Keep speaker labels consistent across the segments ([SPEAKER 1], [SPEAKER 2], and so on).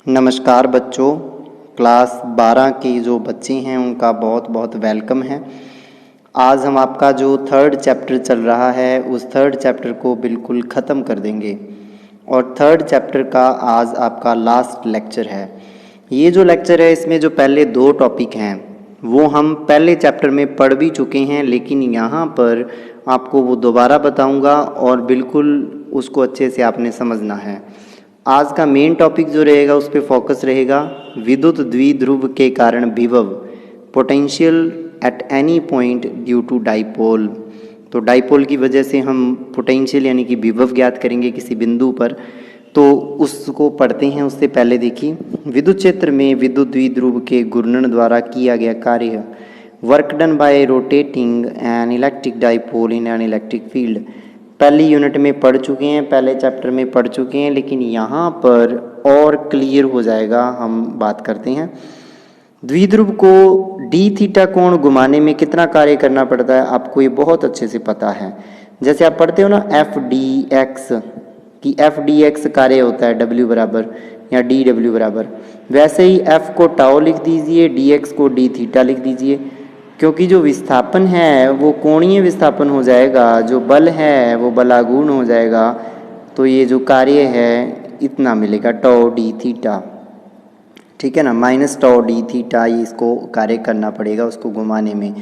[SPEAKER 1] नमस्कार बच्चों, क्लास 12 के जो बच्चे हैं उनका बहुत बहुत वेलकम है। आज हम आपका जो थर्ड चैप्टर चल रहा है उस थर्ड चैप्टर को बिल्कुल ख़त्म कर देंगे और थर्ड चैप्टर का आज आपका लास्ट लेक्चर है। ये जो लेक्चर है इसमें जो पहले दो टॉपिक हैं वो हम पहले चैप्टर में पढ़ भी चुके हैं, लेकिन यहाँ पर आपको वो दोबारा बताऊँगा और बिल्कुल उसको अच्छे से आपने समझना है। आज का मेन टॉपिक जो रहेगा उस पर फोकस रहेगा विद्युत द्विध्रुव के कारण विभव, potential at any point due to dipole. तो डाइपोल की वजह से हम पोटेंशियल यानी कि विभव ज्ञात करेंगे किसी बिंदु पर, तो उसको पढ़ते हैं। उससे पहले देखिए, विद्युत क्षेत्र में विद्युत द्विध्रुव के घूर्णन द्वारा किया गया कार्य, work done by rotating an electric dipole in an electric field. पहली यूनिट में पढ़ चुके हैं, पहले चैप्टर में पढ़ चुके हैं, लेकिन यहाँ पर और क्लियर हो जाएगा। हम बात करते हैं द्विध्रुव को डी थीटा कोण घुमाने में कितना कार्य करना पड़ता है, आपको ये बहुत अच्छे से पता है। जैसे आप पढ़ते हो ना एफ डी एक्स, कि एफ डी एक्स कार्य होता है डब्ल्यू बराबर या डी डब्ल्यू बराबर, वैसे ही एफ को टाओ लिख दीजिए, डी एक्स को डी थीटा लिख दीजिए, क्योंकि जो विस्थापन है वो कोणीय विस्थापन हो जाएगा, जो बल है वो बलागुण हो जाएगा। तो ये जो कार्य है इतना मिलेगा टॉ डी थीटा, ठीक है ना, माइनस टॉ डी थीटा। ये इसको कार्य करना पड़ेगा उसको घुमाने में।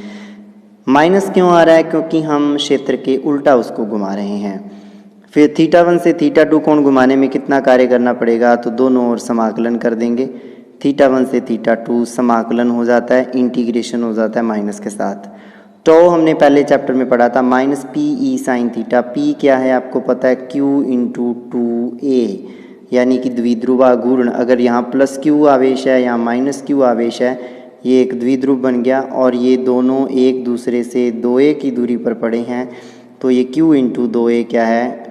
[SPEAKER 1] माइनस क्यों आ रहा है? क्योंकि हम क्षेत्र के उल्टा उसको घुमा रहे हैं। फिर थीटा 1 से थीटा 2 कोण घुमाने में कितना कार्य करना पड़ेगा, तो दोनों ओर समाकलन कर देंगे। थीटा 1 से थीटा 2 समाकलन हो जाता है, इंटीग्रेशन हो जाता है माइनस के साथ। तो हमने पहले चैप्टर में पढ़ा था माइनस पी ई साइन थीटा। पी क्या है आपको पता है, क्यू इंटू 2a, यानी कि द्विध्रुवा घूर्ण। अगर यहाँ प्लस क्यू आवेश है, यहाँ माइनस क्यू आवेश है, ये एक द्विध्रुव बन गया और ये दोनों एक दूसरे से 2a की दूरी पर पड़े हैं, तो ये q इंटू 2a क्या है,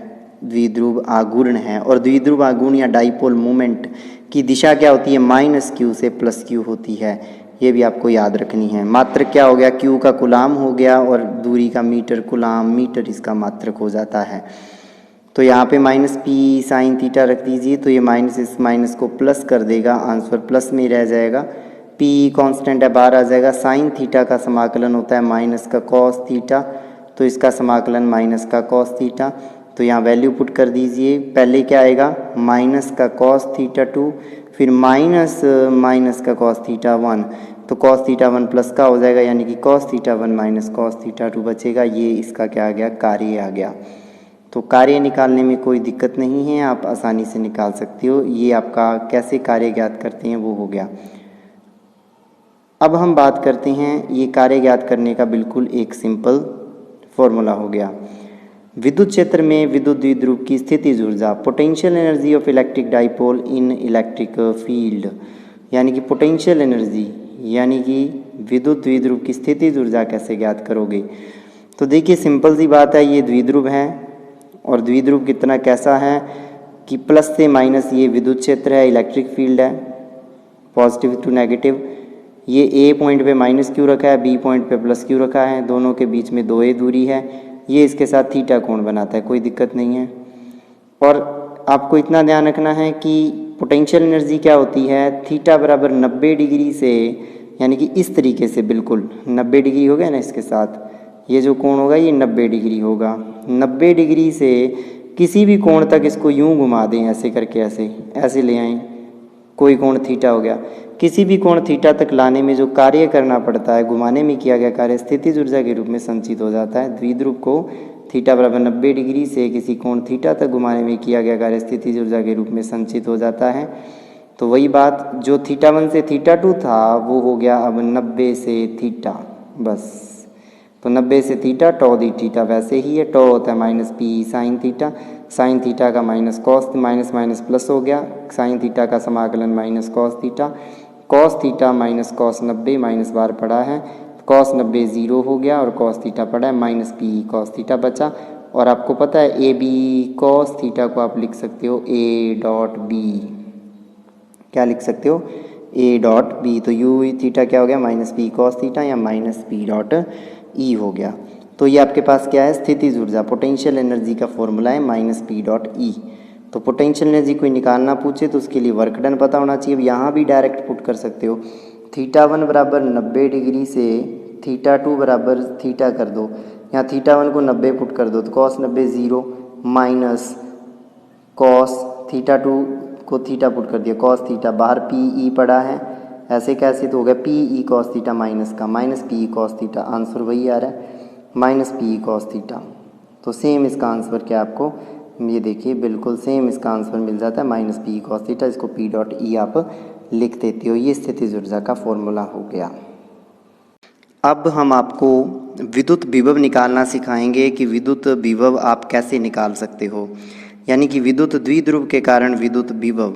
[SPEAKER 1] द्विध्रुव आघूर्ण है। और द्विध्रुव आघूर्ण या डाइपोल मोमेंट की दिशा क्या होती है, माइनस क्यू से प्लस क्यू होती है। ये भी आपको याद रखनी है। मात्रक क्या हो गया, क्यू का कुलाम हो गया और दूरी का मीटर, कुलाम मीटर इसका मात्रक हो जाता है। तो यहाँ पे माइनस पी साइन थीटा रख दीजिए, तो ये माइनस इस माइनस को प्लस कर देगा, आंसर प्लस में रह जाएगा। पी कांस्टेंट है, बाहर आ जाएगा। साइन थीटा का समाकलन होता है माइनस का कॉस थीटा, तो इसका समाकलन माइनस का कॉस थीटा। तो यहाँ वैल्यू पुट कर दीजिए। पहले क्या आएगा, माइनस का कॉस थीटा 2, फिर माइनस का कॉस थीटा 1, तो कॉस थीटा 1 प्लस का हो जाएगा, यानी कि cos theta 1 minus cos theta 2 बचेगा। ये इसका क्या आ गया, कार्य आ गया। तो कार्य निकालने में कोई दिक्कत नहीं है, आप आसानी से निकाल सकते हो। ये आपका कैसे कार्य ज्ञात करते हैं वो हो गया। अब हम बात करते हैं, ये कार्य ज्ञात करने का बिल्कुल एक सिंपल फॉर्मूला हो गया। विद्युत क्षेत्र में विद्युत द्विध्रुव की स्थितिज ऊर्जा, potential energy of electric dipole in electric field, यानी कि पोटेंशियल एनर्जी यानी कि विद्युत द्विध्रुव की स्थितिज ऊर्जा कैसे ज्ञात करोगे। तो देखिए सिंपल सी बात है, ये द्विध्रुव है और द्विध्रुव कितना कैसा है कि प्लस से माइनस ये विद्युत क्षेत्र है, इलेक्ट्रिक फील्ड है, पॉजिटिव टू नेगेटिव। ये ए पॉइंट पे माइनस क्यू रखा है, बी पॉइंट पे प्लस क्यू रखा है, दोनों के बीच में 2a दूरी है। ये इसके साथ थीटा कोण बनाता है, कोई दिक्कत नहीं है। और आपको इतना ध्यान रखना है कि पोटेंशियल एनर्जी क्या होती है, थीटा बराबर 90 डिग्री से, यानी कि इस तरीके से बिल्कुल 90 डिग्री हो गया ना, इसके साथ ये जो कोण होगा ये 90 डिग्री होगा। 90 डिग्री से किसी भी कोण तक इसको यूं घुमा दें, ऐसे करके ऐसे ले आएँ, कोई कोण थीटा हो गया। किसी भी कोण थीटा तक लाने में जो कार्य करना पड़ता है, घुमाने में किया गया कार्य स्थितिज ऊर्जा के रूप में संचित हो जाता है। द्विध्रुव को थीटा बराबर 90 डिग्री से किसी कोण थीटा तक घुमाने में किया गया कार्य स्थितिज ऊर्जा के रूप में संचित हो जाता है। तो वही बात, जो थीटा 1 से थीटा 2 था वो हो गया अब 90 से थीटा, बस। तो 90 से थीटा, टॉ दी थीटा वैसे ही है, टॉ होता है minus p sine theta. Sine theta का minus cos, minus minus plus हो गया, साइन थीटा का समाकलन minus cos theta. Cos theta minus cos 90, minus बार पड़ा है, कॉस 90 0 हो गया और कॉस थीटा पड़ा है, माइनस पी कॉस थीटा बचा। और आपको पता है ए बी कॉस थीटा को आप लिख सकते हो ए डॉट बी, क्या लिख सकते हो, ए डॉट बी। तो यू थीटा क्या हो गया, माइनस पी कॉस थीटा या माइनस पी डॉट ई हो गया। तो ये आपके पास क्या है, स्थितिज ऊर्जा, पोटेंशियल एनर्जी का फॉर्मूला है माइनस पी डॉट ई। तो पोटेंशियल एनर्जी कोई निकालना पूछे तो उसके लिए वर्क डन पता होना चाहिए। अब यहाँ भी डायरेक्ट पुट कर सकते हो, θ1 बराबर 90 डिग्री से θ2 बराबर थीटा कर दो, यहाँ θ1 को 90 पुट कर दो तो cos 90 0 माइनस cos θ2 को थीटा पुट कर दिया cos थीटा, बाहर पी ई पड़ा है, ऐसे कैसे तो हो गया p E cos theta minus का minus p E cos theta, answer वही आ रहा है minus p E cos theta. तो सेम इसका आंसर क्या आपको, ये देखिए बिल्कुल सेम इसका आंसर मिल जाता है माइनस पी cos थीटा, इसको पी डॉट ई आप लिख देते हो। ये स्थितिज ऊर्जा का फॉर्मूला हो गया। अब हम आपको विद्युत विभव निकालना सिखाएंगे कि विद्युत विभव आप कैसे निकाल सकते हो, यानी कि विद्युत द्विध्रुव के कारण विद्युत विभव,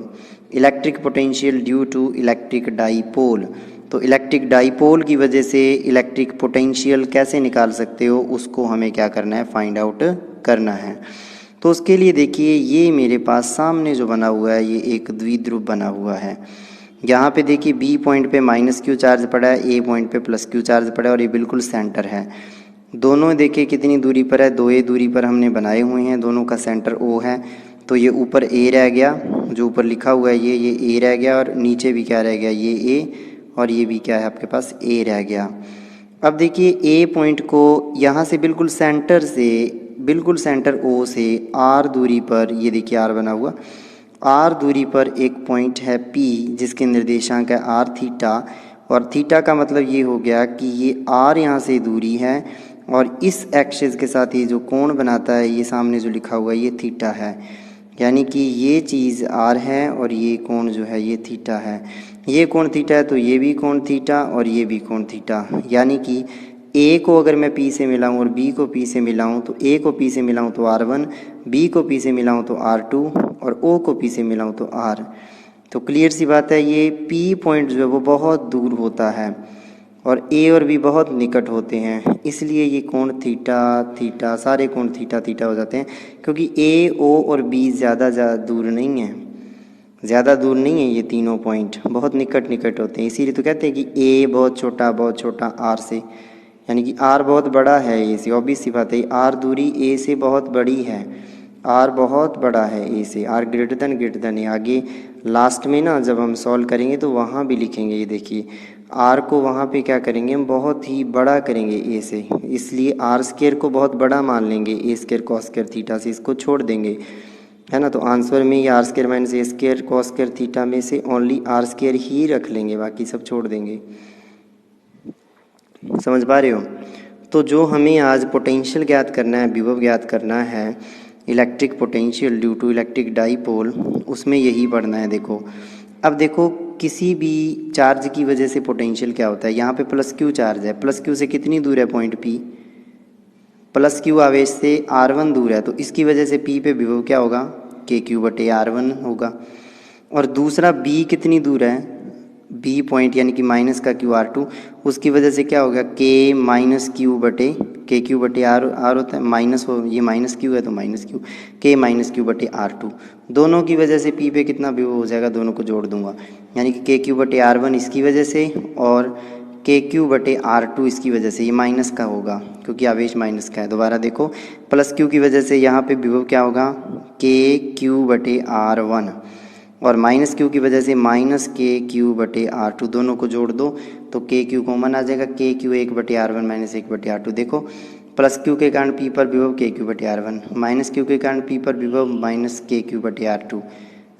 [SPEAKER 1] electric potential due to electric dipole. तो इलेक्ट्रिक डाइपोल की वजह से इलेक्ट्रिक पोटेंशियल कैसे निकाल सकते हो, उसको हमें क्या करना है, फाइंड आउट करना है। तो उसके लिए देखिए ये मेरे पास सामने जो बना हुआ है ये एक द्विध्रुव बना हुआ है। यहाँ पे देखिए बी पॉइंट पे माइनस क्यू चार्ज पड़ा है, ए पॉइंट पे प्लस क्यू चार्ज पड़ा है और ये बिल्कुल सेंटर है। दोनों देखिए कितनी दूरी पर है, 2a दूरी पर हमने बनाए हुए हैं, दोनों का सेंटर O है। तो ये ऊपर A रह गया, जो ऊपर लिखा हुआ है ये A रह गया, और नीचे भी क्या रह गया, ये A, और ये भी क्या है आपके पास A रह गया। अब देखिए A पॉइंट को यहाँ से बिल्कुल सेंटर O से R दूरी पर, ये देखिए R बना हुआ, R दूरी पर एक पॉइंट है P जिसके निर्देशांक है R थीटा, और थीटा का मतलब ये हो गया कि ये R यहाँ से दूरी है और इस एक्सिस के साथ ये जो कोण बनाता है, ये सामने जो लिखा हुआ है ये थीटा है, यानी कि ये चीज़ R है और ये कोण जो है ये थीटा है। ये कोण थीटा है तो ये भी कोण थीटा और ये भी कोण थीटा, यानी कि A को अगर मैं P से मिलाऊं और B को P से मिलाऊं, तो A को P से मिलाऊं तो R1, B को P से मिलाऊं तो R2 और O को P से मिलाऊं तो R। तो क्लियर सी बात है, ये P पॉइंट जो है वो बहुत दूर होता है और A और B बहुत निकट होते हैं, इसलिए ये कोण थीटा सारे कोण थीटा हो जाते हैं, क्योंकि A, O और B ज़्यादा दूर नहीं है, ये तीनों पॉइंट बहुत निकट होते हैं। इसीलिए तो कहते हैं कि A बहुत छोटा R से, यानी कि R बहुत बड़ा है A से। ऑब्वियस सी बात है, R दूरी A से बहुत बड़ी है, R बहुत बड़ा है A से, R ग्रेटर देन है। आगे लास्ट में ना जब हम सॉल्व करेंगे तो वहाँ भी लिखेंगे, ये देखिए R को वहाँ पे क्या करेंगे, हम बहुत ही बड़ा करेंगे A से, इसलिए R स्क्वायर को बहुत बड़ा मान लेंगे, A square cos square theta से इसको छोड़ देंगे, है ना। तो आंसर में ये R square minus A square cos square theta में से ओनली R स्क्वायर ही रख लेंगे, बाकी सब छोड़ देंगे। समझ पा रहे हो। तो जो हमें आज पोटेंशियल ज्ञात करना है, विभव ज्ञात करना है, electric potential due to electric dipole, उसमें यही पढ़ना है। देखो अब देखो किसी भी चार्ज की वजह से पोटेंशियल क्या होता है, यहाँ पे प्लस क्यू चार्ज है, प्लस क्यू से कितनी दूर है पॉइंट P, प्लस क्यू आवेश से R1 दूर है, तो इसकी वजह से P पे विभव क्या होगा, KQ/R1 होगा। और दूसरा B कितनी दूर है, B पॉइंट यानी कि माइनस का QR2, उसकी वजह से क्या होगा, K-Q/R होता है, माइनस हो, ये माइनस Q है तो माइनस Q, K-Q/R2, दोनों की वजह से P पे कितना विभव हो जाएगा, दोनों को जोड़ दूंगा, यानी कि KQ/R1 इसकी वजह से और KQ/R2 इसकी वजह से, ये माइनस का होगा क्योंकि आवेश माइनस का है। दोबारा देखो, प्लस Q की वजह से यहाँ पे विभव क्या होगा, KQ/R1, और माइनस Q की वजह से माइनस KQ/R2, दोनों को जोड़ दो तो KQ कॉमन आ जाएगा, KQ 1/R1 माइनस 1/R2। देखो प्लस Q के कारण P पर विभव KQ/R1, माइनस Q के कारण P पर विभव माइनस KQ/R2,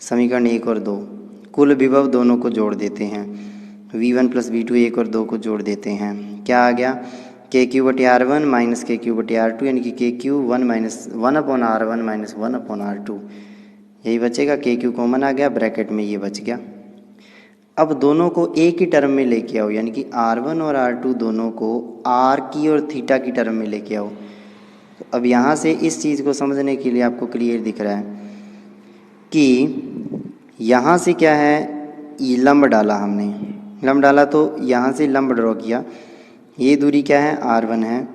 [SPEAKER 1] समीकरण 1 और 2, कुल विभव दोनों को जोड़ देते हैं, V1 प्लस V2 1 और 2 को जोड़ देते हैं, क्या आ गया, KQ/R1 माइनस KQ/R2, यानी कि KQ 1/R1 माइनस 1/R2, यही बचेगा, KQ कॉमन आ गया, ब्रैकेट में ये बच गया। अब दोनों को एक ही टर्म में लेके आओ, यानी कि R1 और R2 दोनों को R की और थीटा की टर्म में लेके आओ। तो अब यहाँ से इस चीज़ को समझने के लिए आपको क्लियर दिख रहा है कि यहाँ से क्या है, ये लंब डाला हमने, लंब डाला तो यहाँ से लंब ड्रॉ किया, ये दूरी क्या है, R1 है।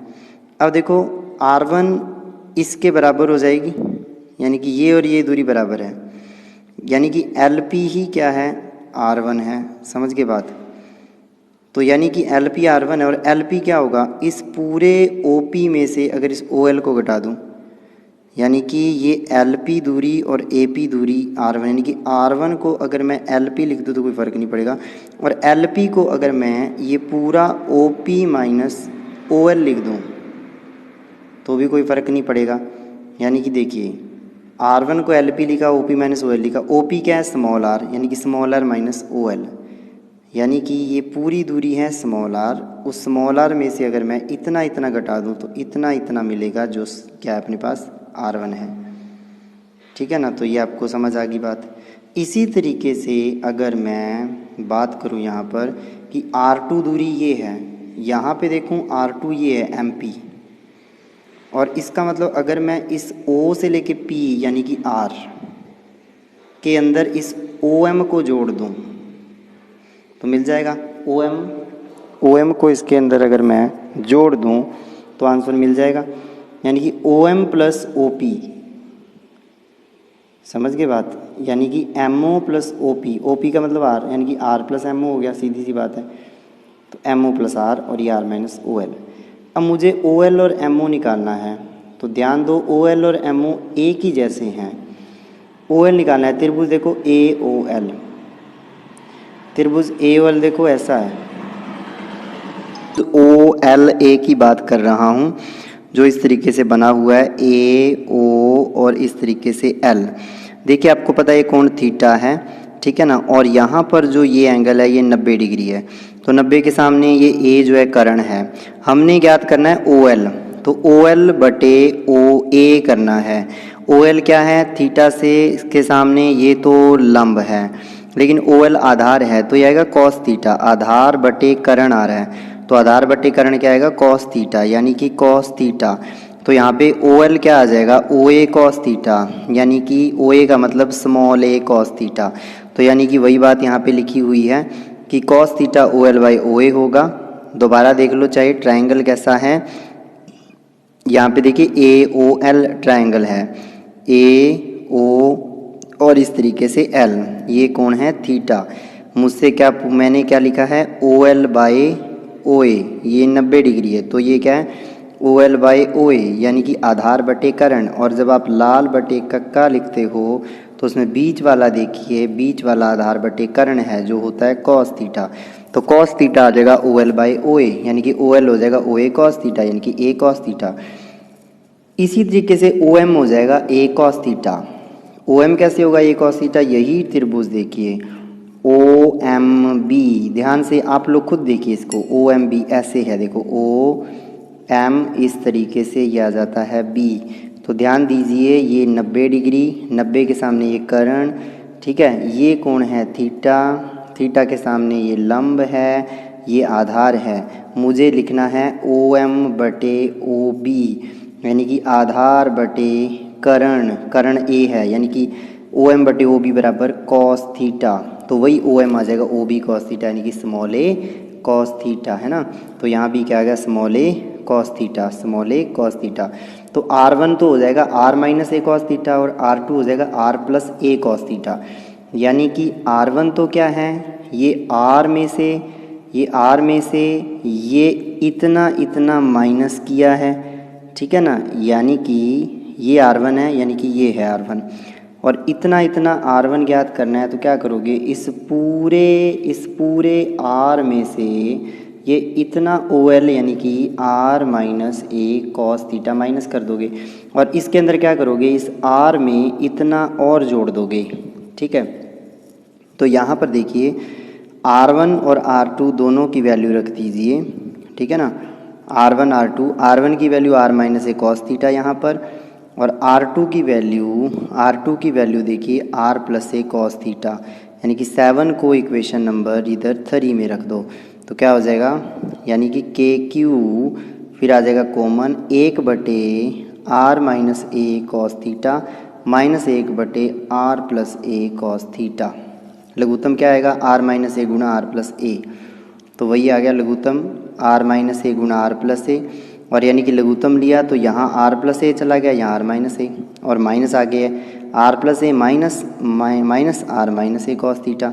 [SPEAKER 1] अब देखो R1 इसके बराबर हो जाएगी, यानी कि ये और ये दूरी बराबर है, यानी कि LP ही क्या है, R1 है, समझ के बात। तो यानी कि LP R1 है और LP क्या होगा, इस पूरे OP में से अगर इस OL को घटा दूं, यानी कि ये LP दूरी और AP दूरी R1, यानी कि R1 को अगर मैं LP लिख दूँ तो कोई फ़र्क नहीं पड़ेगा, और LP को अगर मैं ये पूरा OP माइनस OL लिख दूँ तो भी कोई फ़र्क नहीं पड़ेगा। यानी कि देखिए R1 को LP लिखा, OP माइनस OL लिखा। OP क्या है? स्मॉल r, यानी कि स्मॉल r माइनस OL, यानी कि ये पूरी दूरी है स्मॉल r। उस स्मॉल r में से अगर मैं इतना इतना घटा दूँ तो इतना इतना मिलेगा, जो क्या है अपने पास R1 है। ठीक है ना, तो ये आपको समझ आ गई बात। इसी तरीके से अगर मैं बात करूँ यहाँ पर कि R2 दूरी ये है, यहाँ पे देखूँ R2 ये है MP, और इसका मतलब अगर मैं इस O से लेके P यानी कि R के अंदर इस OM को जोड़ दूँ तो मिल जाएगा OM को इसके अंदर अगर मैं जोड़ दूँ तो आंसर मिल जाएगा, यानी कि OM प्लस OP। समझ गए बात? यानी कि MO प्लस OP का मतलब R, यानी कि R प्लस MO हो गया, सीधी सी बात है। तो MO प्लस R और ये R माइनस OL। अब मुझे OL और MO निकालना है, तो ध्यान दो OL और MO एक ही जैसे हैं। OL निकालना है, त्रिभुज देखो AOL, त्रिभुज AOL देखो ऐसा है। तो OLA की बात कर रहा हूँ, जो इस तरीके से बना हुआ है AO और इस तरीके से L। देखिए आपको पता है ये कोण थीटा है, ठीक है ना, और यहाँ पर जो ये एंगल है ये 90 डिग्री है। तो 90 के सामने ये A जो है कर्ण है। हमने ज्ञात करना है OL, तो OL बटे OA करना है। OL क्या है? थीटा से इसके सामने ये तो लंब है, लेकिन OL आधार है, तो ये आएगा कॉस थीटा। आधार बटे कर्ण आ रहा है, तो आधार बटे कर्ण क्या आएगा? कॉस थीटा, यानी कि कॉस थीटा। तो यहाँ पे OL क्या आ जाएगा? OA कॉस थीटा, यानी कि OA का मतलब स्मॉल a कॉस थीटा। तो यानी कि वही बात यहाँ पे लिखी हुई है कि cos theta OL by OA होगा। दोबारा देख लो चाहे ट्रायंगल कैसा है। यहाँ पे देखिए AOL ट्रायंगल है, AO और इस तरीके से L, ये कोण है थीटा। मुझसे क्या मैंने क्या लिखा है? OL बाई OA, ये 90 डिग्री है, तो ये क्या है? OL बाई OA, यानी कि आधार बटे कर्ण। और जब आप लाल बटे कक्का लिखते हो तो उसमें बीच वाला देखिए, बीच वाला आधार बटे कर्ण है, जो होता है कॉस थीटा। तो कॉस थीटा आ जाएगा OL बाई OA, यानी कि OL हो जाएगा OA कॉस थीटा, यानी कि A कॉस थीटा। इसी तरीके से OM हो जाएगा A कॉस थीटा। OM कैसे होगा A कॉस थीटा? यही त्रिभुज देखिए OMB, ध्यान से आप लोग खुद देखिए इसको। OMB ऐसे है, देखो OM इस तरीके से ये आ जाता है B। तो ध्यान दीजिए ये 90 डिग्री, 90 के सामने ये कर्ण, ठीक है, ये कोण है थीटा, थीटा के सामने ये लंब है, ये आधार है। मुझे लिखना है OM बटे OB, यानी कि आधार बटे कर्ण, कर्ण A है, यानी कि OM बटे OB बराबर कॉस थीटा। तो वही OM आ जाएगा OB कॉस थीटा, यानी कि स्मॉल a कॉस थीटा, है ना। तो यहाँ भी क्या आ गया? Small a cos theta, small a cos theta. तो R1 तो हो जाएगा R minus a cos theta और R2 हो जाएगा R plus a cos theta. यानी कि R1 तो क्या है? ये R में से, ये R में से ये इतना इतना माइनस किया है, ठीक है ना, यानी कि ये R1 है, यानी कि ये है R1, और इतना इतना R1 ज्ञात करना है। तो क्या करोगे? इस पूरे R में से ये इतना OL यानी कि R minus A cos theta minus कर दोगे, और इसके अंदर क्या करोगे? इस R में इतना और जोड़ दोगे, ठीक है। तो यहाँ पर देखिए R1 और R2 दोनों की वैल्यू रख दीजिए, ठीक है ना। R1 R2, R1 की value R minus A cos theta यहाँ पर, और R2 की वैल्यू देखिए R plus A cos theta, यानी कि 7 को इक्वेशन नंबर इधर 3 में रख दो। तो क्या हो जाएगा? यानी कि KQ फिर आ जाएगा कॉमन 1 बटे R minus A cos theta minus 1 बटे R plus A cos theta. लघुत्तम क्या आएगा? R माइनस A गुणा R प्लस A, तो वही आ गया लघुत्तम R माइनस A गुणा R प्लस A। और यानी कि लघुत्तम लिया तो यहाँ R प्लस A चला गया, यहाँ R माइनस A, और माइनस आगे है R plus A minus R minus A cos theta.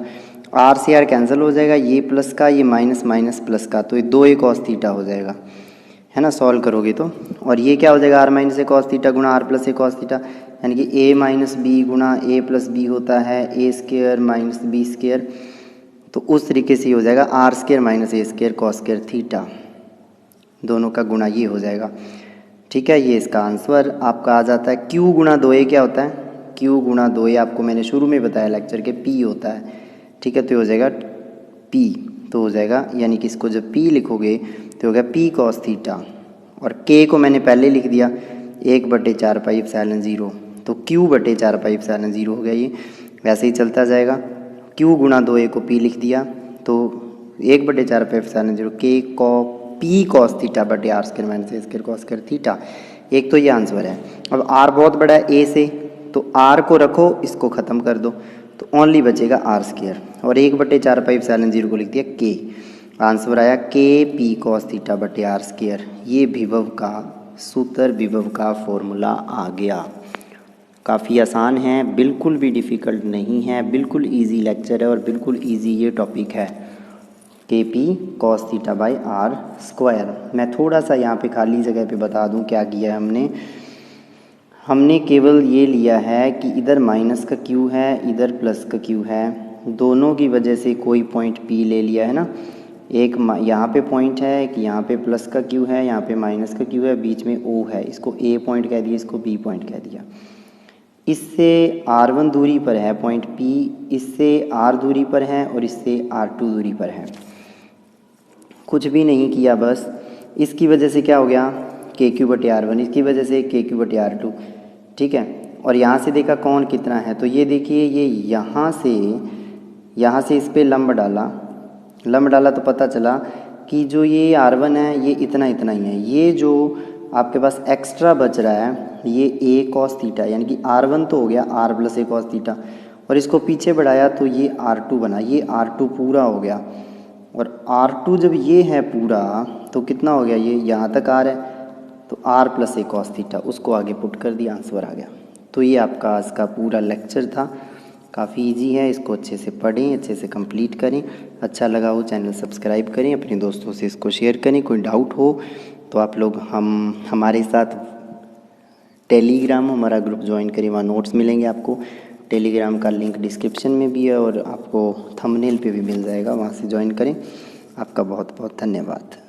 [SPEAKER 1] R से R कैंसिल हो जाएगा, ये प्लस का ये माइनस माइनस प्लस का, तो ये 2A कॉस थीटा हो जाएगा। है ना, सॉल्व करोगे तो। और ये क्या हो जाएगा, R minus A cos theta गुणा R plus A cos theta, यानी कि ए माइनस बी गुणा ए प्लस बी होता है A square minus B square. तो उस तरीके से हो जाएगा R square minus A square cos square theta, दोनों का गुणा ये हो जाएगा। ठीक है, ये इसका आंसर आपका आ जाता है। क्यू गुणा 2a क्या होता है, क्यू गुणा 2a आपको मैंने शुरू में बताया लेक्चर के पी होता है। ठीक है, तो हो जाएगा पी, तो हो जाएगा यानी कि इसको जब पी लिखोगे तो हो गया पी कॉस थीटा, और के को मैंने पहले लिख दिया 1/4 पाई एप्सिलॉन 0, तो क्यू बटे 4 पाई एप्सिलॉन 0 हो गया। ये वैसे ही चलता जाएगा। क्यू गुणा 2a को पी लिख दिया तो 1/4 पाई एप्सिलॉन 0 के को पी कॉस थीटा बटे R square minus A square cos square theta. एक तो ये आंसर है। अब आर बहुत बड़ा है ए से, तो आर को रखो, इसको ख़त्म कर दो, तो ओनली बचेगा आर स्क्वायर, और 1/4 पाई एप्सिलॉन 0 को लिख दिया के। आंसर आया के पी कॉस थीटा बटे आर स्क्वायर। ये विभव का सूत्र, विभव का फॉर्मूला आ गया। काफ़ी आसान है, बिल्कुल भी डिफ़िकल्ट नहीं है, बिल्कुल इजी लेक्चर है और बिल्कुल इजी ये टॉपिक है, K P cos theta by R square. मैं थोड़ा सा यहाँ पे खाली जगह पे बता दूँ क्या किया है हमने केवल ये लिया है कि इधर माइनस का क्यू है, इधर प्लस का क्यू है, दोनों की वजह से कोई पॉइंट पी ले लिया है ना। एक यहाँ पे पॉइंट है, एक यहाँ पे प्लस का क्यू है, यहाँ पे माइनस का क्यू है, बीच में ओ है, इसको ए पॉइंट कह दिया, इसको बी पॉइंट कह दिया। इससे R1 दूरी पर है पॉइंट P, इससे R दूरी पर है और इससे R2 दूरी पर है। कुछ भी नहीं किया, बस इसकी वजह से क्या हो गया KQ/R1, इसकी वजह से KQ/R2। ठीक है, और यहाँ से देखा कौन कितना है, तो ये देखिए ये यहाँ से इस पर लंब डाला तो पता चला कि जो ये R1 है ये इतना ही है। ये जो आपके पास एक्स्ट्रा बच रहा है ये ए कॉस थीटा, यानी कि R1 तो हो गया R plus A cos theta, और इसको पीछे बढ़ाया तो ये R2 बना, ये R2 पूरा हो गया। और R2 जब ये है पूरा तो कितना हो गया, ये यहाँ तक आ रहा है, तो R plus A cos theta, उसको आगे पुट कर दिया, आंसर आ गया। तो ये आपका आज का पूरा लेक्चर था, काफ़ी इजी है, इसको अच्छे से पढ़ें, अच्छे से कंप्लीट करें। अच्छा लगा हो चैनल सब्सक्राइब करें, अपने दोस्तों से इसको शेयर करें। कोई डाउट हो तो आप लोग हमारे साथ टेलीग्राम हमारा ग्रुप ज्वाइन करें, वहाँ नोट्स मिलेंगे आपको। टेलीग्राम का लिंक डिस्क्रिप्शन में भी है और आपको थंबनेल पे भी मिल जाएगा, वहाँ से ज्वाइन करें। आपका बहुत बहुत धन्यवाद।